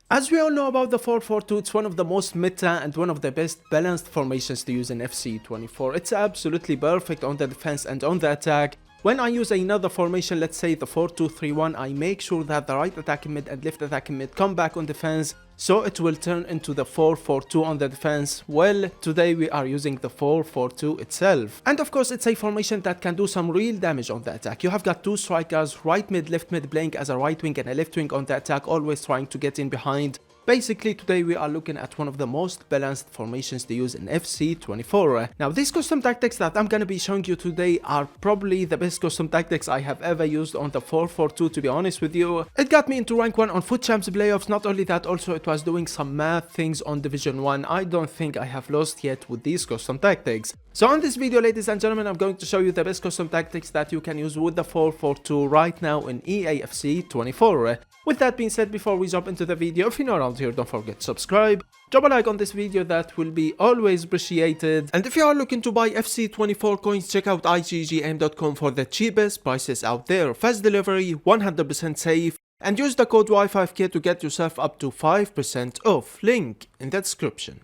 As we all know about the 4-4-2, it's one of the most meta and one of the best balanced formations to use in FC24. It's absolutely perfect on the defense and on the attack. When I use another formation, let's say the 4-2-3-1, I make sure that the right attacking mid and left attacking mid come back on defense, so it will turn into the 4-4-2 on the defense. Well, today we are using the 4-4-2 itself. And of course, it's a formation that can do some real damage on the attack. You have got two strikers, right mid, left mid, playing as a right wing and a left wing on the attack, always trying to get in behind. Basically, today we are looking at one of the most balanced formations to use in FC24. Now, these custom tactics that I'm gonna be showing you today are probably the best custom tactics I have ever used on the 4-4-2, to be honest with you. It got me into rank 1 on Foot Champs playoffs. Not only that, also it was doing some mad things on Division 1. I don't think I have lost yet with these custom tactics. So on this video, ladies and gentlemen, I'm going to show you the best custom tactics that you can use with the 4-4-2 right now in EAFC24. With that being said, before we jump into the video, if you're not around here, don't forget to subscribe, drop a like on this video, that will be always appreciated. And if you are looking to buy FC24 coins, check out iggm.com for the cheapest prices out there. Fast delivery, 100% safe, and use the code Y5K to get yourself up to 5% off. Link in the description.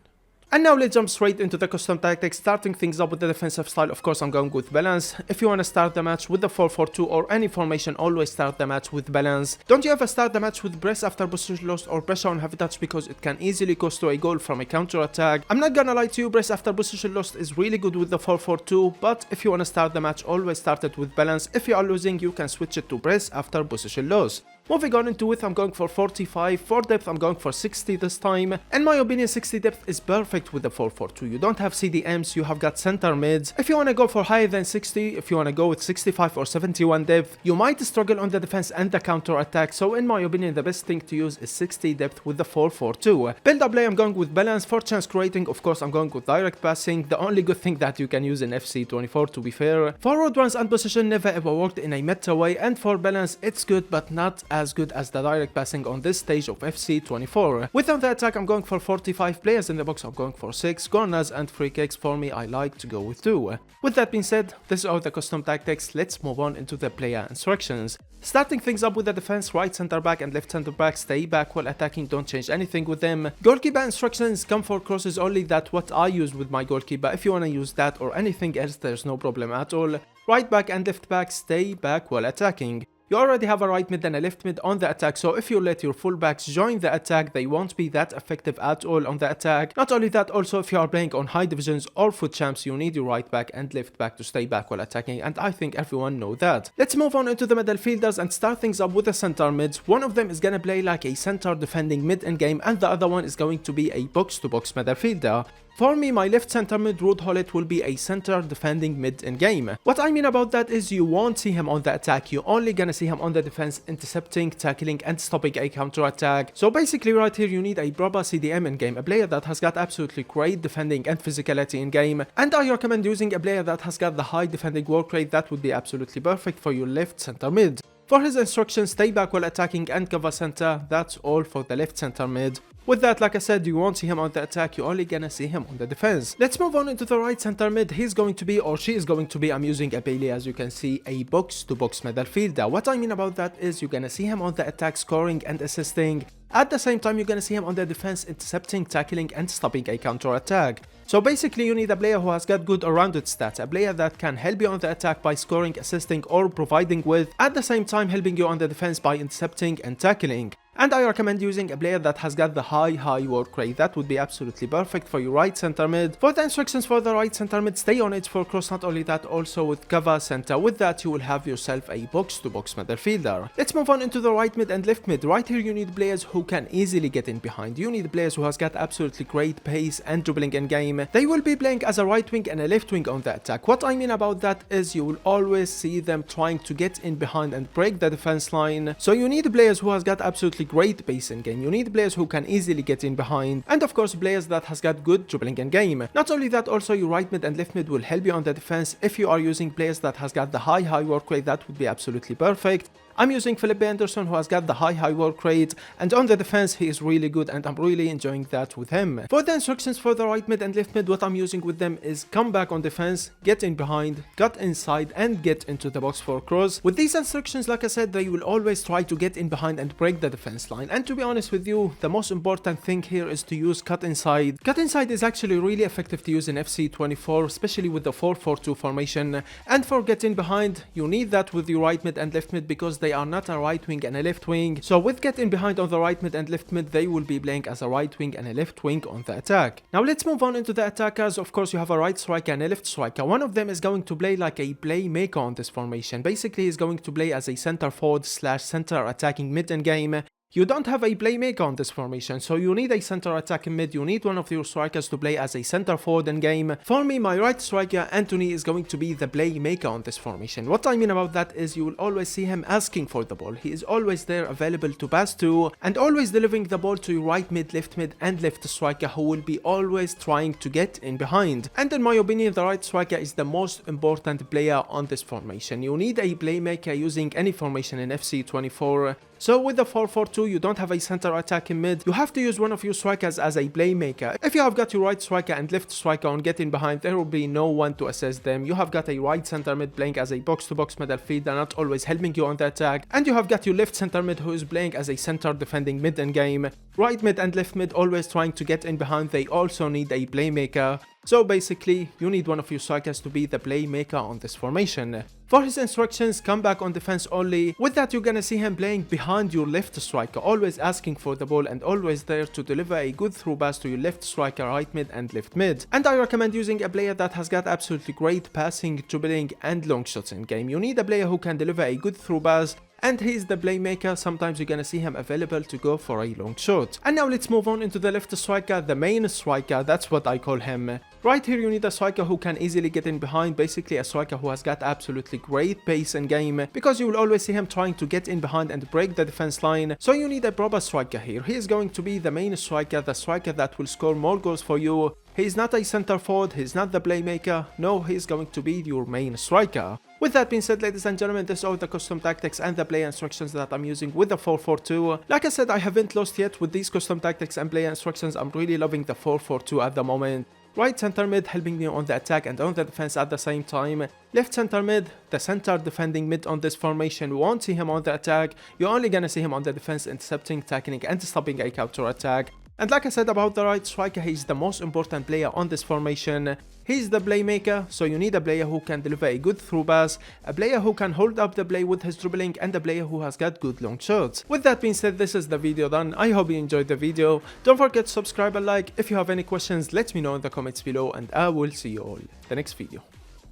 And now let's jump straight into the custom tactics, starting things up with the defensive style. Of course, I'm going with balance. If you want to start the match with the 4-4-2 or any formation, always start the match with balance. Don't you ever start the match with press after position lost or pressure on heavy touch, because it can easily cost you a goal from a counter attack. I'm not gonna lie to you, press after position lost is really good with the 4-4-2, but if you want to start the match, always start it with balance. If you are losing, you can switch it to press after position loss. Moving on into width, I'm going for 45. For depth, I'm going for 60 this time. In my opinion, 60 depth is perfect with the 4-4-2. You don't have CDMs, you have got center mids. If you want to go for higher than 60, if you want to go with 65 or 71 depth, you might struggle on the defense and the counter attack. So in my opinion, the best thing to use is 60 depth with the 4-4-2. Build up play, I'm going with balance. For chance creating, of course, I'm going with direct passing. The only good thing that you can use in FC24, to be fair. Forward runs and position never ever worked in a meta way, and for balance, it's good but not as good as the direct passing on this stage of FC24. Within the attack, I'm going for 45 players in the box. I'm going for 6 corners, and free kicks for me, I like to go with 2. With that being said, these are the custom tactics. Let's move on into the player instructions. Starting things up with the defense, right center back and left center back stay back while attacking, don't change anything with them. Goalkeeper instructions, come for crosses only, that's what I use with my goalkeeper. If you want to use that or anything else, there's no problem at all. Right back and left back stay back while attacking. You already have a right mid and a left mid on the attack, so if you let your fullbacks join the attack, they won't be that effective at all on the attack. Not only that, also if you are playing on high divisions or foot champs, you need your right back and left back to stay back while attacking, and I think everyone know that. Let's move on into the middle fielders and start things up with the center mids. One of them is gonna play like a center defending mid in game, and the other one is going to be a box-to-box midfielder. For me, my left center mid, Ruud Gullit, will be a center defending mid in game. What I mean about that is you won't see him on the attack, you're only gonna see him on the defense, intercepting, tackling and stopping a counter attack. So basically right here you need a proper CDM in game, a player that has got absolutely great defending and physicality in game, and I recommend using a player that has got the high defending work rate. That would be absolutely perfect for your left center mid. For his instructions, stay back while attacking and cover center. That's all for the left center mid. With that, like I said, you won't see him on the attack, you're only gonna see him on the defense. Let's move on into the right center mid. He's going to be, or she is going to be, I'm using a Bailey, as you can see, a box-to-box midfielder. What I mean about that is you're gonna see him on the attack scoring and assisting. At the same time, you're gonna see him on the defense intercepting, tackling and stopping a counter attack. So basically you need a player who has got good all-rounded stats, a player that can help you on the attack by scoring, assisting or providing with, at the same time helping you on the defense by intercepting and tackling. And I recommend using a player that has got the high work rate. That would be absolutely perfect for your right center mid. For the instructions for the right center mid, stay on edge for cross. Not only that, also with cover center. With that, you will have yourself a box-to-box midfielder. Let's move on into the right mid and left mid. Right here, you need players who can easily get in behind. You need players who has got absolutely great pace and dribbling in game. They will be playing as a right wing and a left wing on the attack. What I mean about that is you will always see them trying to get in behind and break the defense line. So you need players who has got absolutely great pace in game. You need players who can easily get in behind, and of course players that has got good dribbling in game. Not only that, also your right mid and left mid will help you on the defense. If you are using players that has got the high work rate, that would be absolutely perfect. I'm using Felipe Anderson, who has got the high work rate, and on the defense he is really good and I'm really enjoying that with him. For the instructions for the right mid and left mid, what I'm using with them is come back on defense, get in behind, cut inside and get into the box for cross. With these instructions, like I said, they will always try to get in behind and break the defense line, and to be honest with you, the most important thing here is to use cut inside. Cut inside is actually really effective to use in FC24, especially with the 4-4-2 formation, and for getting behind you need that with your right mid and left mid because they are not a right wing and a left wing. So with getting behind on the right mid and left mid, they will be playing as a right wing and a left wing on the attack. Now let's move on into the attackers. Of course you have a right striker and a left striker. One of them is going to play like a playmaker on this formation. Basically he's going to play as a center forward / center attacking mid in game. You don't have a playmaker on this formation, so you need a center attacking mid. You need one of your strikers to play as a center forward in game. For me, my right striker, Anthony, is going to be the playmaker on this formation. What I mean about that is you will always see him asking for the ball. He is always there available to pass to and always delivering the ball to your right mid and left striker, who will be always trying to get in behind. And in my opinion, the right striker is the most important player on this formation. You need a playmaker using any formation in FC24. So with the 4-4-2, you don't have a center attacking mid. You have to use one of your strikers as a playmaker. If you have got your right striker and left striker on getting behind, there will be no one to assist them. You have got a right center mid playing as a box-to-box midfielder, not always helping you on the attack. And you have got your left center mid who is playing as a center defending mid in game. Right mid and left mid always trying to get in behind. They also need a playmaker. So basically, you need one of your strikers to be the playmaker on this formation. For his instructions, come back on defense only. With that, you're gonna see him playing behind your left striker, always asking for the ball and always there to deliver a good through pass to your left striker, right mid and left mid. And I recommend using a player that has got absolutely great passing, dribbling and long shots in game. You need a player who can deliver a good through pass, and he's the playmaker. Sometimes you're gonna see him available to go for a long shot. And now let's move on into the left striker, the main striker, that's what I call him. Right here you need a striker who can easily get in behind, basically a striker who has got absolutely great pace in game, because you will always see him trying to get in behind and break the defense line. So you need a proper striker here. He is going to be the main striker, the striker that will score more goals for you. He's not a center forward, he's not the playmaker, no, he's going to be your main striker. With that being said, ladies and gentlemen, this is all the custom tactics and the play instructions that I'm using with the 4-4-2. Like I said, I haven't lost yet with these custom tactics and play instructions. I'm really loving the 4-4-2 at the moment. Right center mid helping me on the attack and on the defense at the same time. Left center mid, the center defending mid on this formation. We won't see him on the attack. You're only gonna see him on the defense, intercepting, tackling and stopping a counter attack. And like I said about the right striker, he's the most important player on this formation. He's the playmaker, so you need a player who can deliver a good through pass, a player who can hold up the play with his dribbling, and a player who has got good long shots. With that being said, this is the video done. I hope you enjoyed the video. Don't forget to subscribe and like. If you have any questions, let me know in the comments below, and I will see you all in the next video.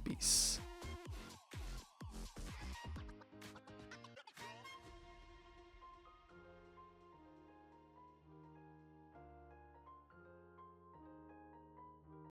Peace.